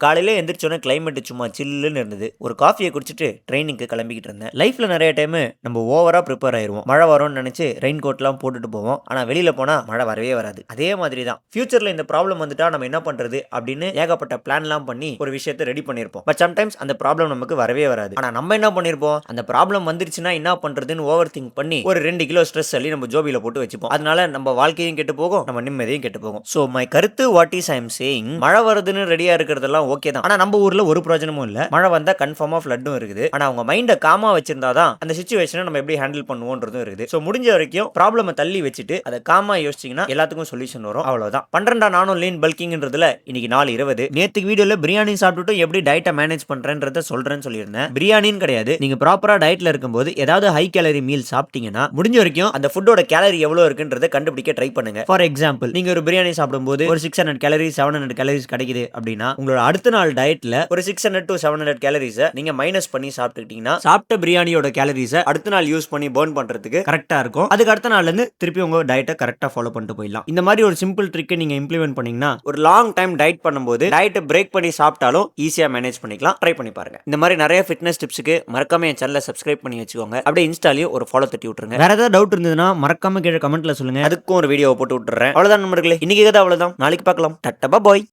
காலையில எந்திரிச்சோன்னே கிளைமேட் சும்மா சில்லுன்னு இருந்தது. ஒரு காஃபியை குடிச்சிட்டு ட்ரெயினுக்கு கிளம்பிக்கிட்டு இருந்தேன். லைஃப்ல நிறைய டைம் நம்ம ஓவரா ப்ரிப்பேர் ஆயிருவோம். மழை வரும்னு நினைச்சு ரெயின் கோட்லாம் போட்டுட்டு போவோம். ஆனா வெளியில போனா மழை வரவே வராது. அதே மாதிரி தான் ஃபியூச்சர்ல இந்த ப்ராப்ளம் வந்துட்டா நம்ம என்ன பண்றது அப்படின்னு ஏகப்பட்ட பிளான்லாம் பண்ணி ஒரு விஷயத்தை ரெடி பண்ணிருப்போம். பட் சம்டைம்ஸ் அந்த ப்ராப்ளம் நமக்கு வரவே வராது. ஆனா நம்ம என்ன பண்ணிருப்போம், அந்த ப்ராப்ளம் வந்துருச்சுன்னா என்ன பண்றதுன்னு ஓவர் திங்க் பண்ணி ஒரு 2 கிலோ ஸ்ட்ரெஸ் அள்ளி நம்ம ஜோபியில போட்டு வச்சுப்போம். அதனால நம்ம வாழ்க்கையும் கெட்டு போகும், நம்ம நிம்மதியும் கெட்டு போகும். சோ மை கருத்து what is I am saying, மழை வருதுன்னு ரெடியா இருக்கிறதெல்லாம் ஓகே தான். ஆனா நம்ம ஊர்ல ஒரு பிரயோஜனமும் இல்ல. மழை வந்தா கன்ஃபார்மா ஃப்ளட்டும் இருக்குது. ஆனா அவங்க மைண்ட காமா வச்சிருந்தாதான் அந்த சிச்சுவேஷனை நம்ம எப்படி ஹேண்டில் பண்ணுவோன்றதும் இருக்குது. சோ முடிஞ்ச வரைக்கும் ப்ராப்ளம தள்ளி வச்சுட்டு அதை காமா யோசிச்சீங்கன்னா எல்லாத்துக்கும் சொல்யூஷன் வரும். அவ்வளவுதான். பண்றேன்டா நானும் லீன் பல்கிங்ன்றதுல இன்னைக்கு நாள் 20. நேத்துக்கு வீடியோல பிரியாணி சாப்பிட்டுட்டு எப்படி டயட்டை மேனேஜ் பண்றேன்றத சொல்றேன்னு சொல்லியிருந்தேன். பிரியாணின்னு கிடையாது, நீங்க ப்ராப்பரா டயட்ல இருக்கும்போது ஏதாவது ஹை கேலரி மீல் சாப்பிட்டீங்கன்னா முடிஞ்ச வரைக்கும் அந்த ஃபுட்டோட கேலரி எவ்வளவு இருக்குன்றத கண்டுபிடிக்க ட்ரை பண்ணுங்க. ஃபார் எக்ஸாம்பிள், நீங்க ஒரு பிரியாணி சாப்பிடும்போது ஒரு 600 கேலரிஸ் 700 கேலரிஸ் கிடைக்குது அப்படின்னா உங்களோட அடுத்த நாள் டயட்ல ஒரு 600 to 700 கேலரிஸ் நீங்க மைனஸ் பண்ணி சாப்பிட்டுக்கிட்டீங்கன்னா சாப்பிட்ட பிரியாணியோட கேலரிஸை அடுத்த நாள் யூஸ் பண்ணி பர்ன் பண்றதுக்கு கரெக்டா இருக்கும். அதுக்கு அடுத்த நாள்ல இருந்து திருப்பி உங்க டயட்டை கரெக்டா ஃபாலோ பண்ணிட்டு போயிடலாம். இந்த மாதிரி ஒரு சிம்பிள் ட்ரிக்கை நீங்க இம்ப்ளிமெண்ட் பண்ணீங்கன்னா ஒரு லாங் டைம் டயட் பண்ணும்போது டயட்டை பிரேக் பண்ணி சாப்பிட்டாலும் ஈஸியா மேனேஜ் பண்ணிக்கலாம். ட்ரை பண்ணி பாருங்க. இந்த மாதிரி நிறைய ஃபிட்னஸ் டிப்ஸ்க்கு மறக்காம என் சேனலை சப்ஸ்கிரைப் பண்ணி வச்சுக்கோங்க. அப்படியே இன்ஸ்டாலையும் ஒரு ஃபாலோ தட்டி விட்டுருங்க. வேற ஏதாவது டவுட் இருந்ததுன்னா மறக்காம கீழே கமெண்ட்ல சொல்லுங்க. அதுக்கும் ஒரு வீடியோ போட்டு விட்டுறேன். அவ்வளவுதான் நண்பர்களே, இன்னைக்கு கதை அவ்வளவுதான். நாளைக்கு பார்க்கலாம். டட்டா பாய்.